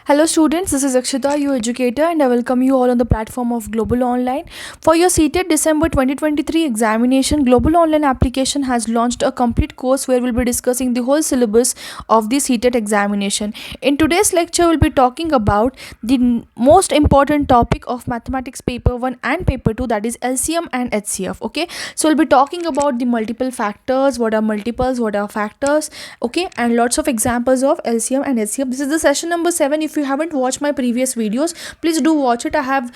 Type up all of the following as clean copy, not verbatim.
Hello students, this is Akshita, your educator, and I welcome you all on the platform of Global Online. For your CTET December 2023 examination, Global Online application has launched a complete course where we'll be discussing the whole syllabus of the CTET examination. In today's lecture, we'll be talking about the most important topic of mathematics paper 1 and paper 2, that is LCM and HCF. Okay, so we'll be talking about the multiple factors, what are multiples, what are factors, okay, and lots of examples of LCM and HCF. This is the session number 7. If you haven't watched my previous videos, please do watch it. I have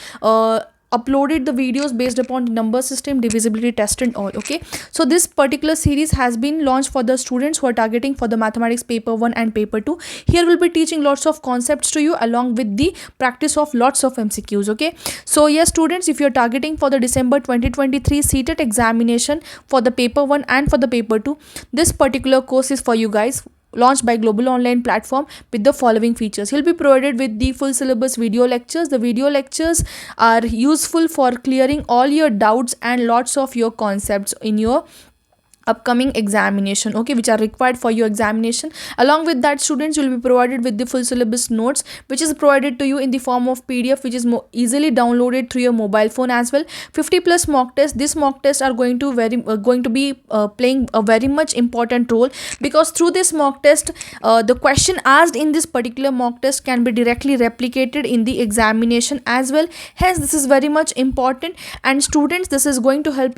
uploaded the videos based upon the number system, divisibility test and all. Okay, so this particular series has been launched for the students who are targeting for the mathematics paper 1 and paper 2. Here we'll be teaching lots of concepts to you along with the practice of lots of MCQs. Okay, so yes students, if you're targeting for the December 2023 CTET examination for the paper 1 and for the paper 2, this particular course is for you guys, launched by Global Online platform with the following features. He'll be provided with the full syllabus video lectures. The video lectures are useful for clearing all your doubts and lots of your concepts in your upcoming examination, okay, which are required for your examination. Along with that, students will be provided with the full syllabus notes, which is provided to you in the form of PDF, which is more easily downloaded through your mobile phone as well. 50 plus mock tests. These mock tests are going to be playing a very much important role, because through this mock test, the question asked in this particular mock test can be directly replicated in the examination as well. Hence this is very much important, and students, this is going to help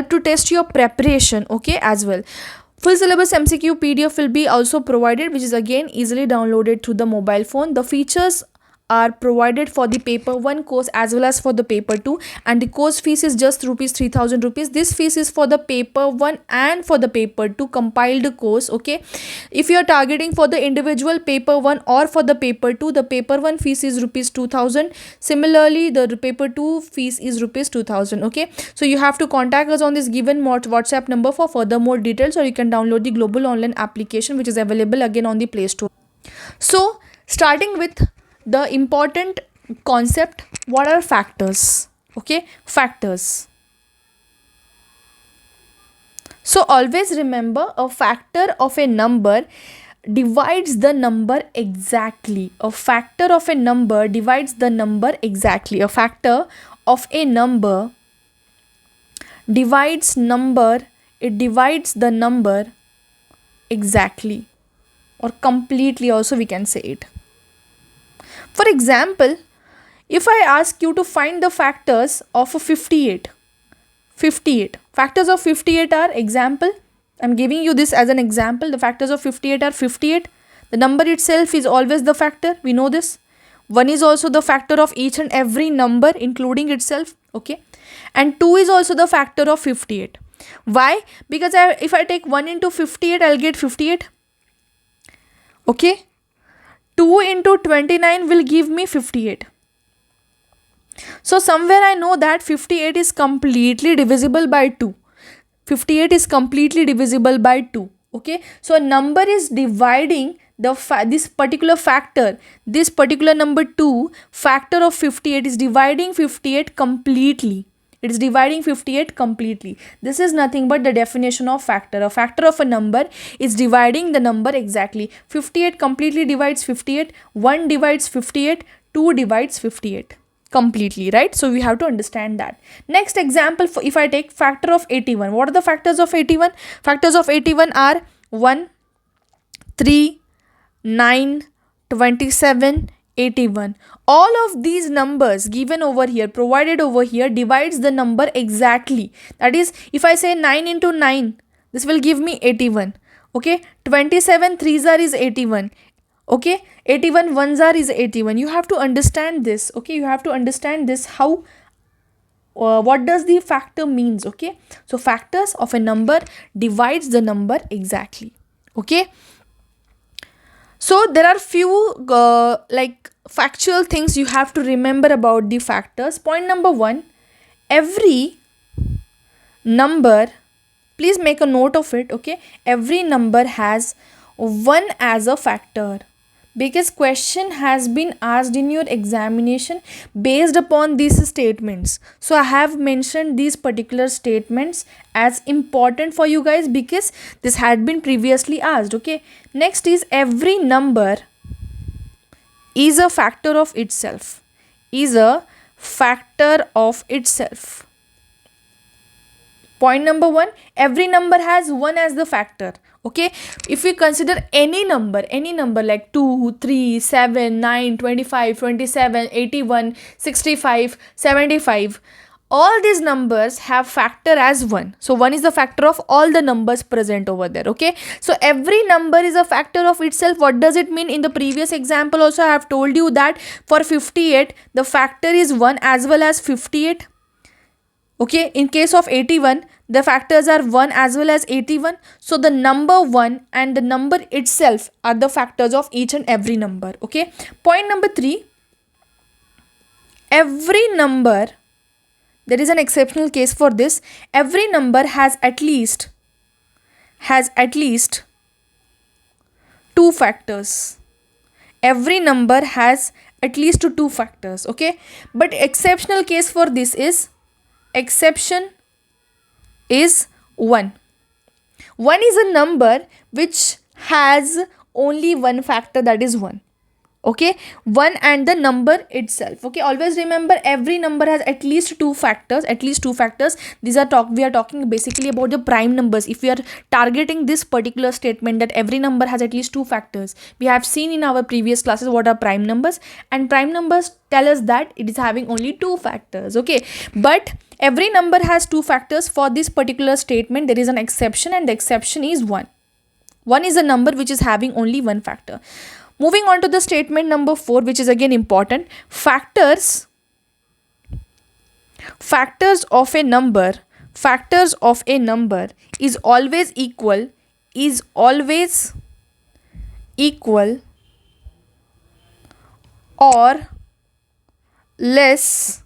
to test your preparation, okay, as well. Full syllabus MCQ PDF will be also provided, which is again easily downloaded to the mobile phone. The features are provided for the paper 1 course as well as for the paper 2, and the course fees is just rupees 3000 rupees. This fees is for the paper 1 and for the paper 2 compiled course. Okay, if you are targeting for the individual paper 1 or for the paper 2, the paper 1 fees is rupees 2000. Similarly, the paper 2 fees is rupees 2000. Okay, so you have to contact us on this given WhatsApp number for further more details, or you can download the Global Online application, which is available again on the Play Store. So starting with the important concept, what are factors? Okay, factors. So always remember, a factor of a number divides the number exactly. A factor of a number divides the number exactly. A factor of a number divides the number exactly, or completely also we can say it. For example, if I ask you to find the factors of 58, factors of 58 are, example, I'm giving you this as an example, the factors of 58 are 58. The number itself is always the factor, we know this. 1 is also the factor of each and every number including itself, okay, and 2 is also the factor of 58. Why? Because if I take 1 into 58, I'll get 58, okay. 2 into 29 will give me 58. So somewhere I know that 58 is completely divisible by 2. 58 is completely divisible by 2. Okay. So a number is dividing this particular factor, this particular number 2, factor of 58 is dividing 58 completely. It is dividing 58 completely. This is nothing but the definition of factor. A factor of a number is dividing the number exactly. 58 completely divides 58. 1 divides 58. 2 divides 58 completely, right? So we have to understand that. Next example, if I take factor of 81. What are the factors of 81? Factors of 81 are 1, 3, 9, 27, 81. All of these numbers given over here, provided over here, divides the number exactly. That is, if I say 9 into 9, this will give me 81. Okay, 27 3s are is 81. Okay, 81 1s are is 81. You have to understand this. Okay, you have to understand this, how what does the factor means. Okay, so factors of a number divides the number exactly. Okay, so there are few like factual things you have to remember about the factors. Point number 1, every number, please make a note of it, okay, every number has 1 as a factor, because question has been asked in your examination based upon these statements. So I have mentioned these particular statements as important for you guys because this had been previously asked. Okay, next is every number is a factor of itself, is a factor of itself. Point number 1, every number has 1 as the factor. Okay, if we consider any number like 2, 3, 7, 9, 25, 27, 81, 65, 75, all these numbers have factor as 1. So 1 is the factor of all the numbers present over there. Okay, so every number is a factor of itself. What does it mean? In the previous example also I have told you that for 58 the factor is 1 as well as 58. Okay, in case of 81 the factors are 1 as well as 81. So the number 1 and the number itself are the factors of each and every number. Okay, point number 3, every number, there is an exceptional case for this, every number has at least 2 factors. Every number has at least 2 factors. Okay, but exceptional case for this is, exception is 1. 1 is a number which has only one factor, that is 1. Okay, 1 and the number itself. Okay, always remember every number has at least 2 factors, These are we are talking basically about the prime numbers. If we are targeting this particular statement that every number has at least 2 factors, we have seen in our previous classes what are prime numbers, and prime numbers tell us that it is having only 2 factors. Okay, but every number has 2 factors. For this particular statement there is an exception, and the exception is 1. 1 is a number which is having only one factor. Moving on to the statement number 4, which is again important. Factors of a number is always equal or less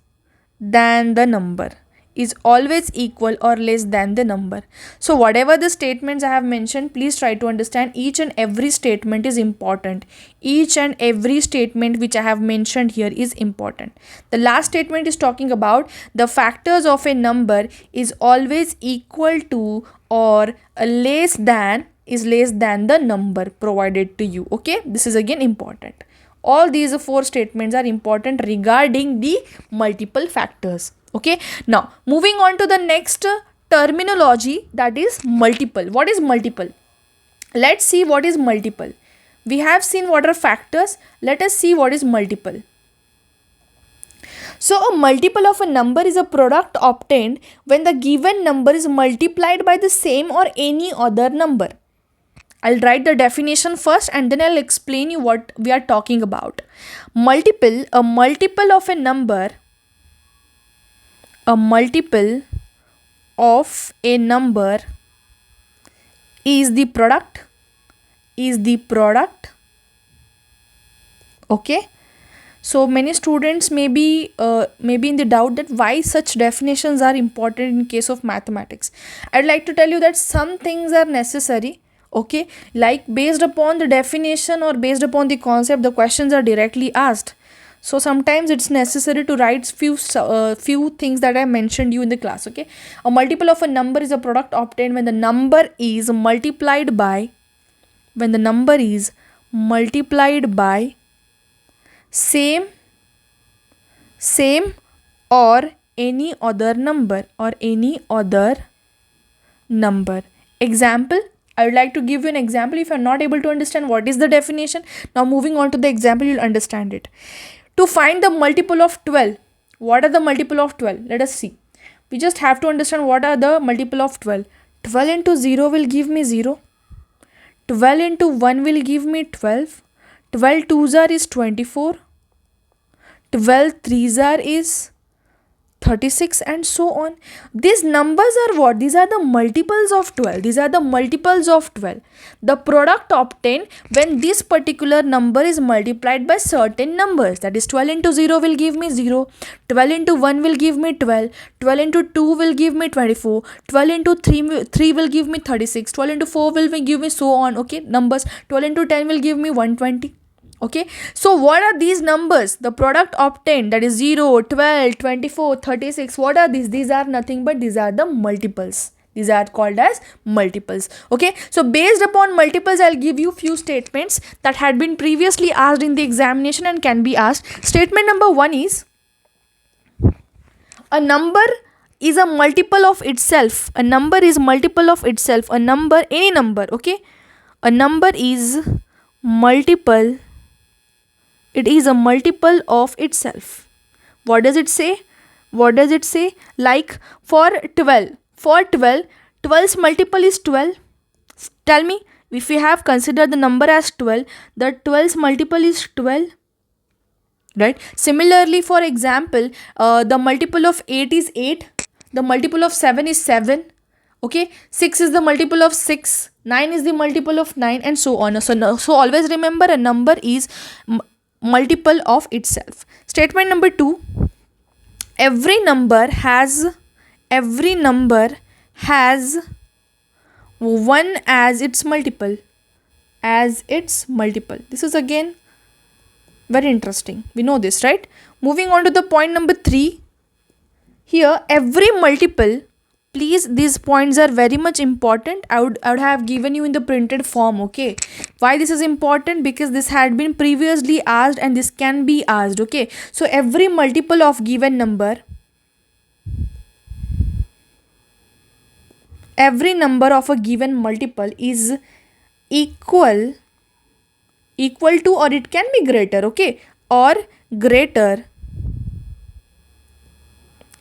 than the number. Is always equal or less than the number. So whatever the statements I have mentioned, please try to understand each and every statement is important. Each and every statement which I have mentioned here is important. The last statement is talking about the factors of a number is always equal to or less than the number provided to you. Okay, this is again important. All these 4 statements are important regarding the multiple factors. Okay, now moving on to the next terminology, that is multiple. What is multiple? Let's see what is multiple. We have seen what are factors. Let us see what is multiple. So a multiple of a number is a product obtained when the given number is multiplied by the same or any other number. I'll write the definition first and then I'll explain you what we are talking about. Multiple, a multiple of a number is the product. Okay, so many students may be in the doubt that why such definitions are important in case of mathematics. I'd like to tell you that some things are necessary. Okay, like based upon the definition or based upon the concept, the questions are directly asked. So sometimes it's necessary to write few things that I mentioned you in the class. Okay, a multiple of a number is a product obtained when the number is multiplied by same or any other number. Example, I would like to give you an example. If you are not able to understand what is the definition, now moving on to the example, you'll understand it. To find the multiple of 12, what are the multiple of 12? Let us see. We just have to understand what are the multiple of 12. 12 into 0 will give me 0. 12 into 1 will give me 12. 12 twos are is 24. 12 threes are is 36 and so on. These numbers are what? These are the multiples of 12. The product obtained when this particular number is multiplied by certain numbers. That is 12 into 0 will give me 0. 12 into 1 will give me 12. 12 into 2 will give me 24. 12 into 3 will give me 36. 12 into 4 will give me so on. Okay, numbers. 12 into 10 will give me 120. Okay, so what are these numbers? The product obtained, that is 0, 12, 24, 36. What are these? These are nothing but these are the multiples. These are called as multiples. Okay, so based upon multiples, I'll give you few statements that had been previously asked in the examination and can be asked. Statement number 1 is, a number is a multiple of itself. A number is multiple of itself. A number, any number, okay? A number is multiple. It is a multiple of itself. What does it say? What does it say? Like for 12. For 12, 12's multiple is 12. Tell me, if we have considered the number as 12, the 12's multiple is 12. Right? Similarly, for example, the multiple of 8 is 8. The multiple of 7 is 7. Okay, 6 is the multiple of 6. 9 is the multiple of 9, and so on. So always remember, a number is multiple of itself. Statement number 2. Every number has 1 as its multiple. As its multiple. This is again very interesting. We know this, right? Moving on to the point number 3. Here, every multiple, please, these points are very much important. I would have given you in the printed form, okay? Why this is important? Because this had been previously asked and this can be asked, okay? So every multiple of given number, every number of a given multiple is equal to, or it can be greater, okay? Or greater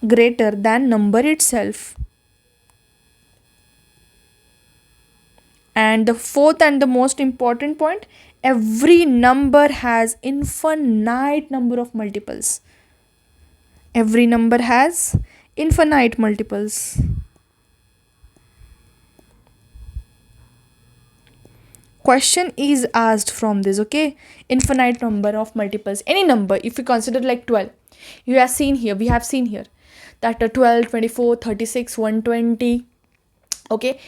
than number itself. And the fourth and the most important point, every number has infinite number of multiples. Every number has infinite multiples. Question is asked from this, okay? Infinite number of multiples. Any number, if we consider like 12, we have seen here that 12, 24, 36, 120, okay?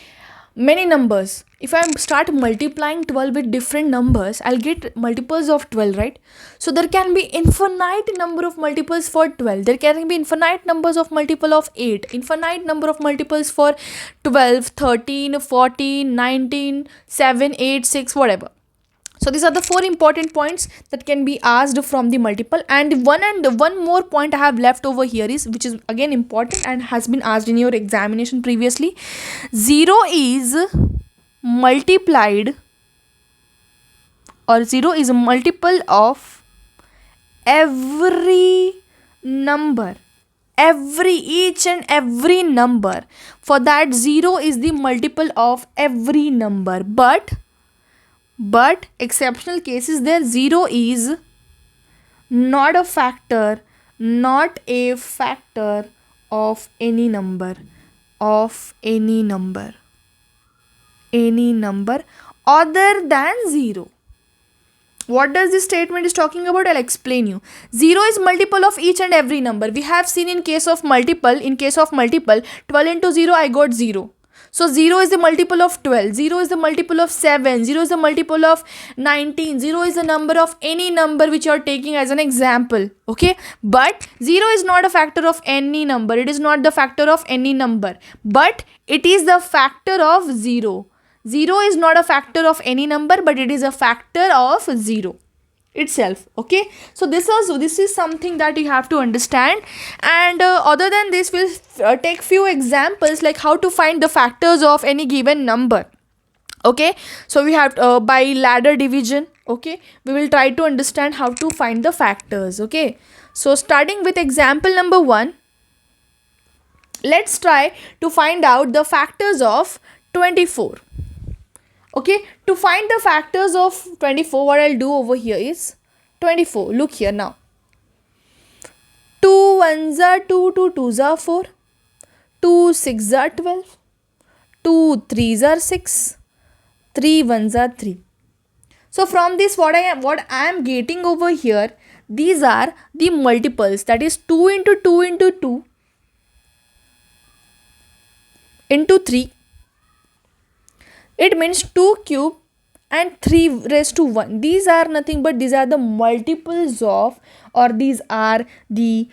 Many numbers. If I start multiplying 12 with different numbers, I'll get multiples of 12, right? So there can be infinite number of multiples for 12. There can be infinite numbers of multiple of 8. Infinite number of multiples for 12, 13, 14, 19, 7, 8, 6, whatever. So these are the 4 important points that can be asked from the multiple. And one more point I have left over here is, which is again important and has been asked in your examination previously. 0 is multiplied, or 0 is a multiple of every number. Each and every number. For that, 0 is the multiple of every number. But exceptional cases there, 0 is not a factor of any number. Any number other than 0. What does this statement is talking about? I'll explain you. 0 is multiple of each and every number. We have seen in case of multiple, 12 into 0, I got 0. So 0 is the multiple of 12, 0 is the multiple of 7, 0 is the multiple of 19, 0 is the number of any number which you are taking as an example, okay? But 0 is not a factor of any number, it is not the factor of any number, but it is the factor of 0. 0 is not a factor of any number, but it is a factor of 0 itself, okay? So this is something that you have to understand. And other than this, we'll take few examples like how to find the factors of any given number, okay? So we have by ladder division, okay, we will try to understand how to find the factors, okay? So starting with example number 1, let's try to find out the factors of 24. Okay, to find the factors of 24, what I'll do over here is 24. Look here now. 2 1s are 2, 2 2s are 4, 2 6s are 12, 2 3s are 6, 3 1s are 3. So from this, what I am getting over here, these are the multiples, that is 2 into 2 into 2 into 3. It means 2 cube and 3 raised to 1. These are nothing but these are the multiples of, or these are the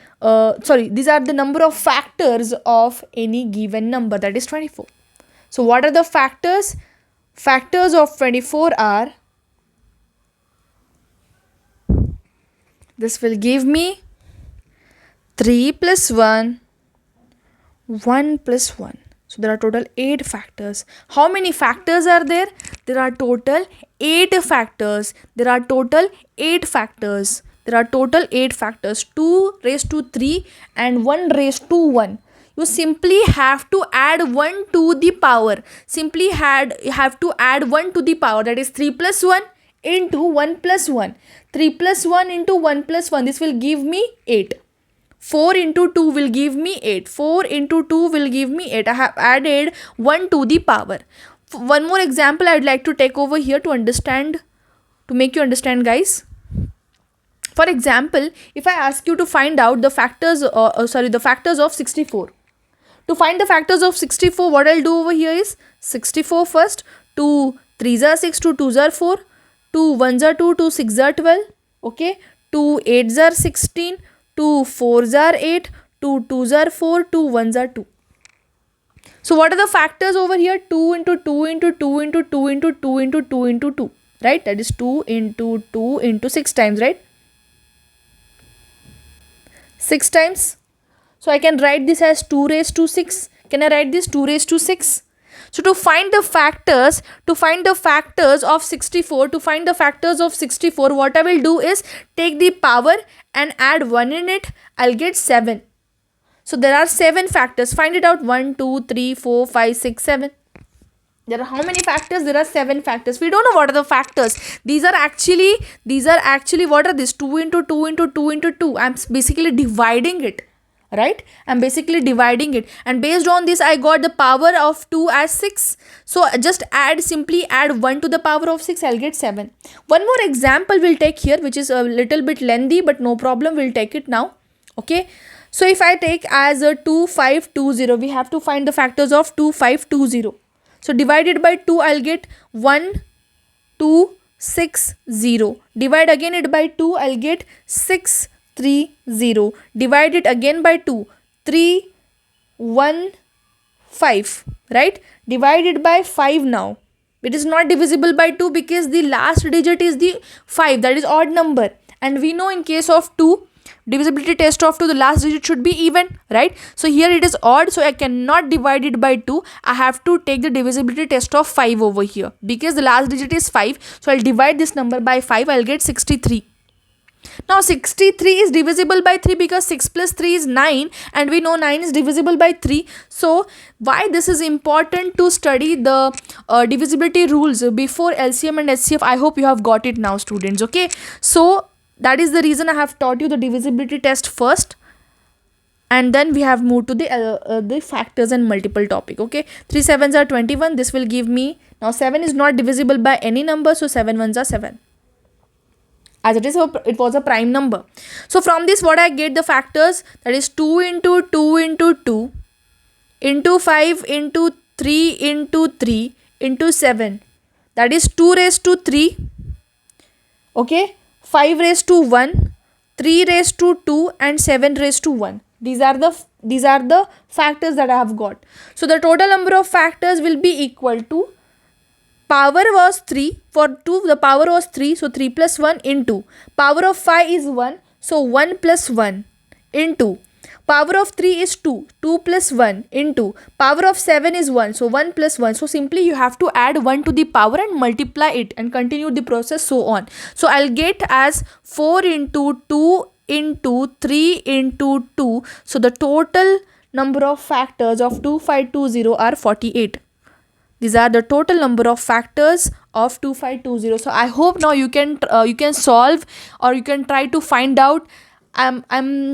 number of factors of any given number, that is 24. So what are the factors? Factors of 24 are, this will give me 3 plus 1, 1 plus 1. So there are total 8 factors. How many factors are there? There are total 8 factors. There are total 8 factors. There are total 8 factors. 2 raised to 3 and 1 raised to 1. You simply have to add 1 to the power. Simply have to add 1 to the power. That is 3 plus 1 into 1 plus 1. 3 plus 1 into 1 plus 1. This will give me 8. 4 into 2 will give me 8. 4 into 2 will give me 8. I have added 1 to the power. One more example I would like to take over here to understand, to make you understand, guys. For example, if I ask you to find out the factors, the factors of 64. To find the factors of 64, what I'll do over here is 64 first. 2 3s are 6, 2 2s are 4, 2 1s are 2, 2 6s are 12. Okay, 2 8s are 16. 2 4s are 8, 2 2s are 4, 2 1s are 2. So what are the factors over here? 2 into 2 into 2 into 2 into 2 into 2 into 2, right? That is 2 into 2 into 6 times, right? 6 times. So I can write this as 2 raised to 6. Can I write this 2 raised to 6? So to find the factors of 64, what I will do is take the power and add 1 in it. I'll get 7. So there are 7 factors. Find it out. 1, 2, 3, 4, 5, 6, 7. There are how many factors? There are 7 factors. We don't know what are the factors. These are actually what are these? 2 into 2 into 2 into 2. I'm basically dividing it. Right? I'm basically dividing it, and based on this I got the power of 2 as 6. So just simply add 1 to the power of 6. I'll get 7. One more example we'll take here, which is a little bit lengthy, but no problem, we'll take it now. Okay, so if I take as a 2520, we have to find the factors of 2520. So divided by 2, I'll get 1260. Divide again it by 2, I'll get 630. Divide it again by 2, 315, right? Divide it by 5 now. It is not divisible by 2 because the last digit is the 5, that is odd number, and we know in case of 2, divisibility test of 2, the last digit should be even, right? So here it is odd, so I cannot divide it by 2. I have to take the divisibility test of 5 over here because the last digit is 5. So I'll divide this number by 5. I'll get 63. Now 63 is divisible by 3 because 6 plus 3 is 9, and we know 9 is divisible by 3. So why this is important to study the divisibility rules before LCM and HCF. I hope you have got it now, students. Okay, so that is the reason I have taught you the divisibility test first, and then we have moved to the factors and multiple topic. Okay, 3 7s are 21. This will give me, now 7 is not divisible by any number, so 7 1s are 7. As it was a prime number. So from this what I get the factors, that is 2 into 2 into 2 into 5 into 3 into 3 into 7. That is 2 raised to 3. Okay, 5 raised to 1, 3 raised to 2 and 7 raised to 1. These are the factors that I have got. So the total number of factors will be equal to, power was 3, for 2 the power was 3, so 3 plus 1 into, power of 5 is 1, so 1 plus 1 into, power of 3 is 2, 2 plus 1 into, power of 7 is 1, so 1 plus 1. So simply you have to add 1 to the power and multiply it and continue the process so on. So I'll get as 4 into 2 into 3 into 2. So the total number of factors of 2520 are 48. These are the total number of factors of 2520. So I hope now you can solve, or you can try to find out. I'm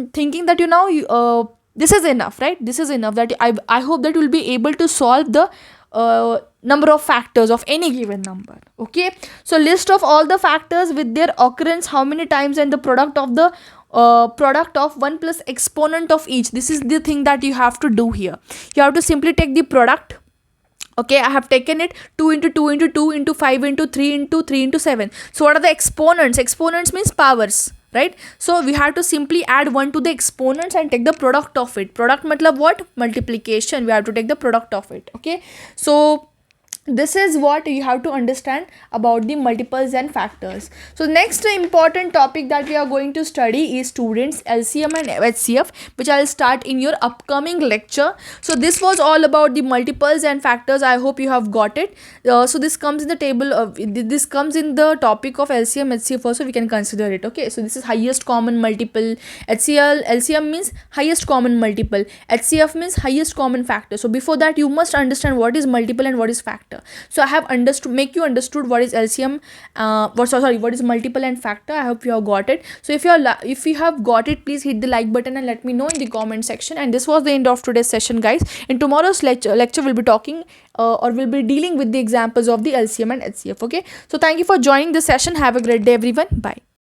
thinking that this is enough, right? This is enough, that I hope that you will be able to solve the number of factors of any given number. Okay, so list of all the factors with their occurrence, how many times, and the product of 1 plus exponent of each. This is the thing that you have to do here. You have to simply take the product. Okay, I have taken it 2 into 2 into 2 into 5 into 3 into 3 into 7. So what are the exponents? Exponents means powers, right? So we have to simply add 1 to the exponents and take the product of it. Product matlab what? Multiplication. We have to take the product of it. Okay, so this is what you have to understand about the multiples and factors. So next important topic that we are going to study is students LCM and HCF, which I'll start in your upcoming lecture. So this was all about the multiples and factors. I hope you have got it. So this comes in the table of this comes in the topic of LCM HCF also, we can consider it. Okay, so this is highest common multiple. LCM means highest common multiple, HCF means highest common factor. So before that you must understand what is multiple and what is factor. So I have understood what is LCM, what is multiple and factor. I hope you have got it. So if you have got it, please hit the like button and let me know in the comment section. And this was the end of today's session, guys. In tomorrow's lecture we'll be talking or we'll be dealing with the examples of the LCM and HCF. Okay, so thank you for joining this session. Have a great day, everyone. Bye.